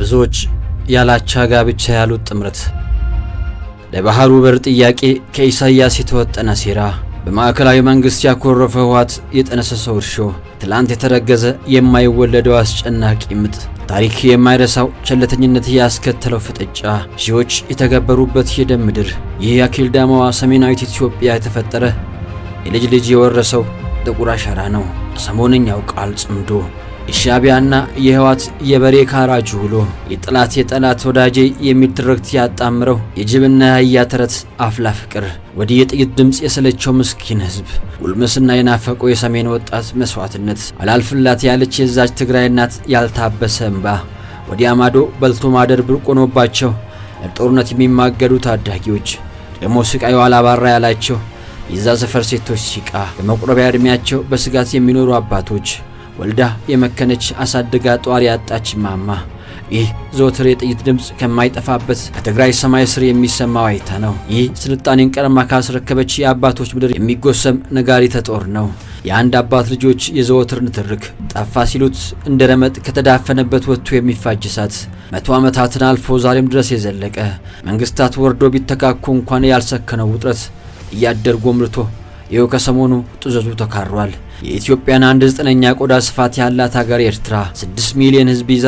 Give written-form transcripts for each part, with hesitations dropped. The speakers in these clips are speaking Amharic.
ብዙዎች ያላቻ ጋብቻ ያሉት ጥምረት ለባህሩ በር ጥያቄ ከኢሳያስ የተወጠነ ሴራ በማዕከላዊ መንግስት ያኮረፈ ህወሓት የጠነሰሰው እርሾ ትላንት የተረገዘ የማይወለደው አስጨናቂ ምጥ ታሪክ የማይረሳው ቸልተኝነት ያስከተለው ፍጥጫ ሺዎች የተገበሩበት የደም ምድር ይህ አኪልዳማዋ ሰሜናዊት ኢትዮጵያ የተፈጠረ የልጅ ልጅ የወረሰው ጥቁር አሻራ ነው። ሰሞንኛው ቃል ጽምዶ የሻቢያና የህወሓት የበሬ ካራጁ ብሎ የጠላት ወዳጄ የሚል ትርክት ያጣምረው የጅብና የአህያ ተረት አፍላ ፍቅር ወዲህ የጥይት ድምፅ የሰለቸው ምስኪን ህዝብ ጉልምስና የናፈቀው የሰሜን ወጣት መስዋዕትነት አላልፍላት ያለች የዛች ትግራይ እናት ያልታበሰ እንባ ወዲያ ማዶ በልቶ ማደር ብርቅ ሆኖባቸው ለጦርነት የሚማገዱ ታዳጊዎች ደሞ ስቃዩ አላባራ ያላቸው የዛ ሰፈር ሴቶች ሲቃ በመቁረቢያ እድሜያቸው በስጋት የሚኖሩ አባቶች ወልዳ የመከነች አሳድጋ ጧሪ ያጣች ማማ ይህ ዘወትር የጥይት ድምፅ ከማይጠፋበት ከትግራይ ሰማይ ስር የሚሰማው አይታ ነው። ይህ ስልጣኔን ቀርማ ካስረከበች የአባቶች ምድር የሚጎሰም ነጋሪተ ጦር ነው። የአንድ አባት ልጆች የዘወትር ንትርክ ጠፋ ሲሉት እንደ ረመጥ ከተዳፈነበት ወጥቶ የሚፋጅ እሳት 100 ዓመታትን አልፎ ዛሬም ድረስ የዘለቀ መንግስታት ወርዶ ቢተካኩ እንኳን ያልሰከነው ውጥረት እያደር ጎምርቶ ይኸው ከሰሞኑ ጥዘቱ ተካሯል። የኢትዮጵያን 1/9 ቆዳ ስፋት ያላት ሀገር ኤርትራ 6 ሚሊዮን ህዝብ ይዛ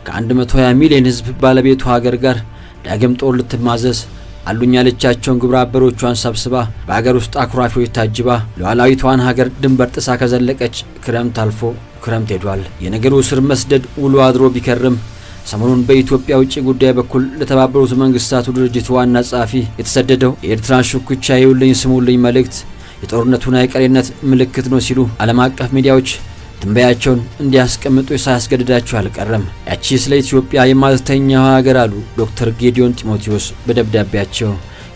ከ120 ሚሊዮን ህዝብ ባለቤቱ ሀገር ጋር ዳግም ጦር ልትማዘዝ አሉኝ ያለቻቸውን ግብረ አበሮቿን ሰብስባ በሀገር ውስጥ አኩራፊዎች ታጅባ ሉዓላዊቷን ሀገር ድንበር ጥሳ ከዘለቀች ክረምት አልፎ ክረምት ሄዷል። የነገሩ ስር መስደድ ውሎ አድሮ ቢከርም ሰሞኑን በኢትዮጵያ ውጭ ጉዳይ በኩል ለተባበሩት መንግስታቱ ድርጅት ዋና ጸሐፊ የተሰደደው የኤርትራን ሽኩቻ ይውልኝ ስሙልኝ መልእክት የጦርነቱን አይቀሬነት ምልክት ነው ሲሉ ዓለም አቀፍ ሚዲያዎች ትንበያቸውን እንዲያስቀምጡ ሳያስገድዳቸው አልቀረም። ያቺ ስለ ኢትዮጵያ የማልተኛው ሀገር አሉ ዶክተር ጌዲዮን ጢሞቴዎስ በደብዳቤያቸው።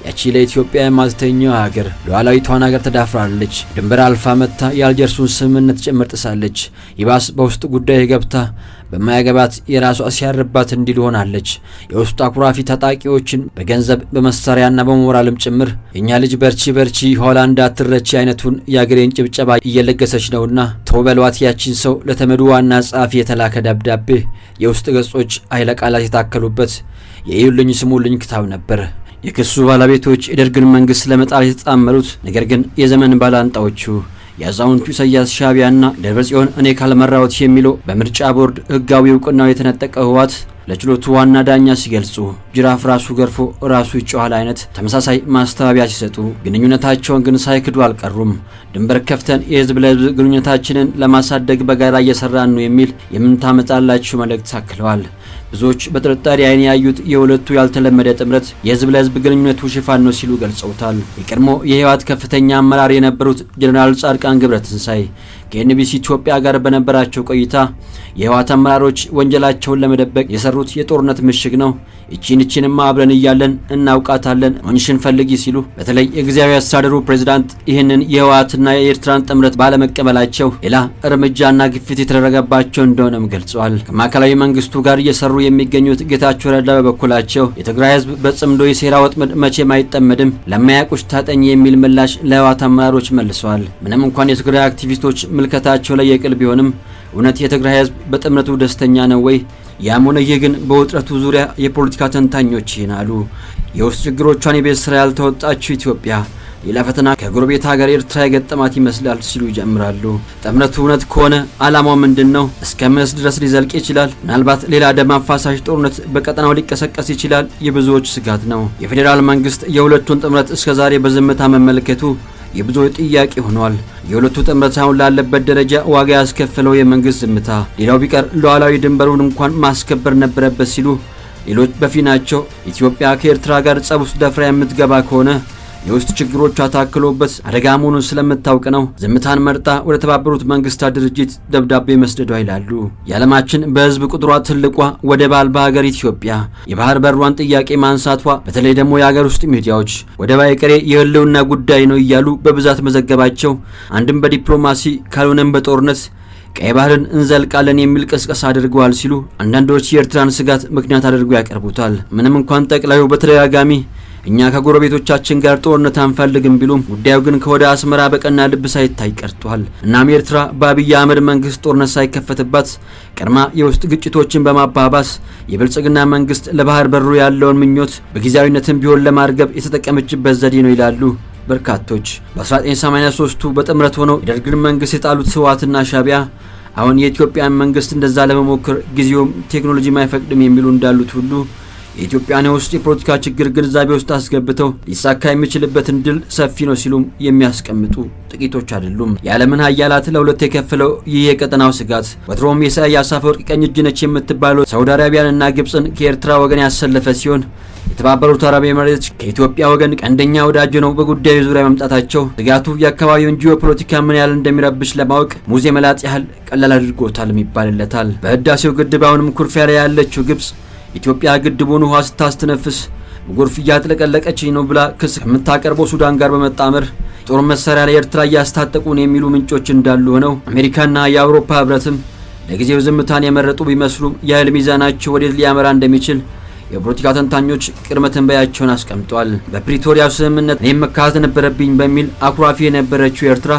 ያቺ ለኢትዮጵያ የማልተኛው ሀገር ሉዓላዊቷን ሀገር ተዳፍራለች። ድንበር አልፋ መጥታ የአልጀርሱን ስምምነት ጭምር ጥሳለች። ይባስ በውስጥ ጉዳይ ገብታ በማያገባት የራሷ ሲያርባት እንዲል ሆናለች። የውስጥ አኩራፊ ታጣቂዎችን በገንዘብ በመሳሪያና በሞራልም ጭምር የኛ ልጅ በርቺ ሆላንድ አትረቺ አይነቱን የአገሬን ጭብጨባ እየለገሰች ነውና ተውበሏት ያቺን ሰው ለተመዱ ዋና ጸሐፊ የተላከ ደብዳቤ የውስጥ ገጾች ኃይለ ቃላት የታከሉበት የይውልኝ ስሙልኝ ክታብ ነበር። የክሱ ባለቤቶች የደርግን መንግስት ለመጣል የተጣመሩት ነገር ግን የዘመን ባላንጣዎቹ የአዛውንቱ ኢሳያስ ሻቢያና ደብረጽዮን እኔ ካልመራሁት የሚለው በምርጫ ቦርድ ህጋዊ እውቅናው የተነጠቀ ህወሓት ለችሎቱ ዋና ዳኛ ሲገልጹ ጅራፍ ራሱ ገርፎ ራሱ ይጮሃል አይነት ተመሳሳይ ማስተባበያ ሲሰጡ ግንኙነታቸውን ግን ሳይክዱ አልቀሩም። ድንበር ከፍተን የህዝብ ለህዝብ ግንኙነታችንን ለማሳደግ በጋራ እየሰራን ነው የሚል የምንታመጣላችሁ መልእክት አክለዋል። ብዙዎች በጥርጣሬ አይን ያዩት የሁለቱ ያልተለመደ ጥምረት የህዝብ ለህዝብ ግንኙነቱ ሽፋን ነው ሲሉ ገልጸውታል። የቀድሞ የህወሓት ከፍተኛ አመራር የነበሩት ጀነራል ጻድቃን ገብረትንሳኤ ከኤንቢሲ ኢትዮጵያ ጋር በነበራቸው ቆይታ የህወሓት አመራሮች ወንጀላቸውን ለመደበቅ የሰሩት የጦርነት ምሽግ ነው፣ እቺንማ አብረን እያለን እናውቃታለን ወንሽን ፈልጊ ሲሉ በተለይ የጊዜያዊ አስተዳደሩ ፕሬዝዳንት ይህንን የህወሓትና የኤርትራን ጥምረት ባለመቀበላቸው ሌላ እርምጃና ግፊት የተደረገባቸው እንደሆነም ገልጸዋል። ከማዕከላዊ መንግስቱ ጋር እየሰሩ የሚገኙት ጌታቸው ረዳ በበኩላቸው የትግራይ ህዝብ በጽምዶ የሴራ ወጥመድ መቼም አይጠመድም ለማያውቁሽ ታጠኝ የሚል ምላሽ ለህወሓት አመራሮች መልሰዋል። ምንም እንኳን የትግራይ አክቲቪስቶች ምልከታቸው ላይ የቅል ቢሆንም እውነት የትግራይ ህዝብ በጥምረቱ ደስተኛ ነው ወይ? ያም ሆነ ይህ ግን በውጥረቱ ዙሪያ የፖለቲካ ተንታኞች ይናሉ። የውስጥ ችግሮቿን የቤት ስራ ያልተወጣችው ኢትዮጵያ ሌላ ፈተና ከጎረቤት ሀገር ኤርትራ የገጠማት ይመስላል ሲሉ ይጀምራሉ። ጥምረቱ እውነት ከሆነ ዓላማው ምንድነው? እስከ መስ ድረስ ሊዘልቅ ይችላል? ምናልባት ሌላ ደም አፋሳሽ ጦርነት በቀጠናው ሊቀሰቀስ ይችላል? የብዙዎች ስጋት ነው። የፌዴራል መንግስት የሁለቱን ጥምረት እስከዛሬ በዝምታ መመልከቱ የብዙዎች ጥያቄ ሆኗል። የሁለቱ ጥምረት አሁን ላለበት ደረጃ ዋጋ ያስከፈለው የመንግስት ዝምታ ሌላው ቢቀር ሉዓላዊ ድንበሩን እንኳን ማስከበር ነበረበት ሲሉ ሌሎች በፊናቸው ኢትዮጵያ ከኤርትራ ጋር ጸብ ውስጥ ደፍራ የምትገባ ከሆነ የውስጥ ችግሮቿ ታክሎበት አደጋ መሆኑን ስለምታውቅ ነው ዝምታን መርጣ ወደ ተባበሩት መንግስታት ድርጅት ደብዳቤ መስደዷ ይላሉ። የዓለማችን በህዝብ ቁጥሯ ትልቋ ወደብ አልባ ሀገር ኢትዮጵያ የባህር በሯን ጥያቄ ማንሳቷ በተለይ ደግሞ የሀገር ውስጥ ሚዲያዎች ወደብ አይቀሬ የህልውና ጉዳይ ነው እያሉ በብዛት መዘገባቸው አንድም በዲፕሎማሲ ካልሆነም በጦርነት ቀይ ባህርን እንዘልቃለን የሚል ቅስቀሳ አድርገዋል ሲሉ አንዳንዶች የኤርትራን ስጋት ምክንያት አድርገው ያቀርቡታል። ምንም እንኳን ጠቅላዩ በተደጋጋሚ እኛ ከጎረቤቶቻችን ጋር ጦርነት አንፈልግም ቢሉም ጉዳዩ ግን ከወደ አስመራ በቀና ልብ ሳይታይ ቀርቷል። እናም ኤርትራ በአብይ አህመድ መንግስት ጦርነት ሳይከፈትባት ቀድማ የውስጥ ግጭቶችን በማባባስ የብልጽግና መንግስት ለባህር በሩ ያለውን ምኞት በጊዜያዊነትም ቢሆን ለማርገብ የተጠቀመችበት ዘዴ ነው ይላሉ በርካቶች። በ1983ቱ በጥምረት ሆነው የደርግን መንግስት የጣሉት ህወሓትና ሻዕቢያ አሁን የኢትዮጵያን መንግስት እንደዛ ለመሞከር ጊዜውም ቴክኖሎጂ ማይፈቅድም የሚሉ እንዳሉት ሁሉ የኢትዮጵያን ውስጥ የፖለቲካ ችግር ግንዛቤ ውስጥ አስገብተው ሊሳካ የሚችልበትን ድል ሰፊ ነው ሲሉም የሚያስቀምጡ ጥቂቶች አይደሉም። የዓለምን ሀያላት ለሁለት የከፈለው ይህ የቀጠናው ስጋት ወትሮም የኢሳያስ አፈወርቂ ቀኝ እጅ ነች የምትባለው ሳውዲ አረቢያንና ግብፅን ከኤርትራ ወገን ያሰለፈ ሲሆን የተባበሩት አረብ ኤሚሬቶች ከኢትዮጵያ ወገን ቀንደኛ ወዳጅ ነው በጉዳዩ ዙሪያ መምጣታቸው ስጋቱ የአካባቢውን ጂኦፖለቲካ ምን ያህል እንደሚረብሽ ለማወቅ ሙዜ መላጥ ያህል ቀላል አድርጎታል ይባልለታል። በህዳሴው ግድብ አሁንም ኩርፊያ ላይ ያለችው ግብፅ ኢትዮጵያ ግድቡን ውሃ ስታስተነፍስ በጎርፍ እያጥለቀለቀችኝ ነው ብላ ክስ ከምታቀርበው ሱዳን ጋር በመጣመር ጦር መሳሪያ ለኤርትራ እያስታጠቁን የሚሉ ምንጮች እንዳሉ ሆነው አሜሪካና የአውሮፓ ህብረትም ለጊዜው ዝምታን የመረጡ ቢመስሉም የኃይል ሚዛናቸው ወዴት ሊያመራ እንደሚችል የፖለቲካ ተንታኞች ቅድመ ትንበያቸውን አስቀምጧል። በፕሪቶሪያው ስምምነት እኔም መካተት ነበረብኝ በሚል አኩራፊ የነበረችው ኤርትራ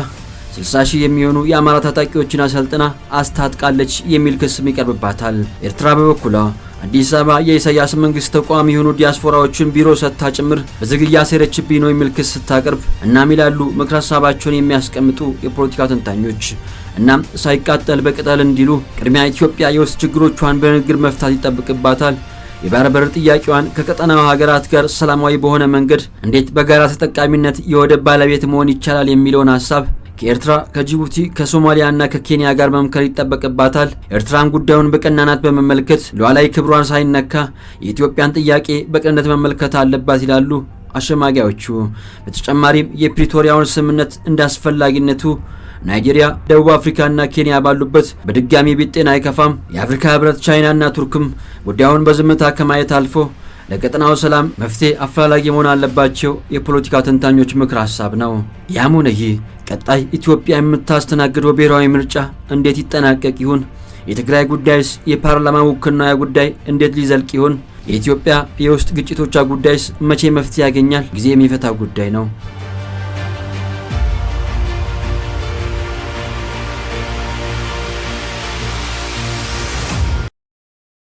60 ሺህ የሚሆኑ የአማራ ታጣቂዎችን አሰልጥና አስታጥቃለች የሚል ክስም ይቀርብባታል። ኤርትራ በበኩሏ አዲስ አበባ የኢሳያስ መንግስት ተቋም የሆኑ ዲያስፖራዎችን ቢሮ ሰጥታ ጭምር በዝግ እያሴረችብኝ ነው የሚል ክስ ስታቀርብ እናም ይላሉ ምክረ ሀሳባቸውን የሚያስቀምጡ የፖለቲካ ተንታኞች። እናም ሳይቃጠል በቅጠል እንዲሉ ቅድሚያ ኢትዮጵያ የውስጥ ችግሮቿን በንግግር መፍታት ይጠብቅባታል። የባህር በር ጥያቄዋን ከቀጠናው ሀገራት ጋር ሰላማዊ በሆነ መንገድ እንዴት በጋራ ተጠቃሚነት የወደብ ባለቤት መሆን ይቻላል የሚለውን ሀሳብ ከኤርትራ፣ ከጅቡቲ፣ ከሶማሊያና ከኬንያ ጋር መምከር ይጠበቅባታል። ኤርትራን ጉዳዩን በቀናናት በመመልከት ሉዓላዊ ክብሯን ሳይነካ የኢትዮጵያን ጥያቄ በቅንነት መመልከት አለባት ይላሉ አሸማጊያዎቹ። በተጨማሪም የፕሪቶሪያውን ስምምነት እንዳስፈላጊነቱ ናይጄሪያ፣ ደቡብ አፍሪካና ኬንያ ባሉበት በድጋሚ ቢጤን አይከፋም። የአፍሪካ ህብረት፣ ቻይናና ቱርክም ጉዳዩን በዝምታ ከማየት አልፎ ለቀጠናው ሰላም መፍትሄ አፈላላጊ መሆን አለባቸው የፖለቲካ ተንታኞች ምክር ሀሳብ ነው። ያም ሆነ ይህ ቀጣይ ኢትዮጵያ የምታስተናግደው ብሔራዊ ምርጫ እንዴት ይጠናቀቅ ይሆን? የትግራይ ጉዳይስ የፓርላማ ውክልና ጉዳይ እንዴት ሊዘልቅ ይሆን? የኢትዮጵያ የውስጥ ግጭቶቿ ጉዳይስ መቼ መፍትሄ ያገኛል? ጊዜ የሚፈታው ጉዳይ ነው።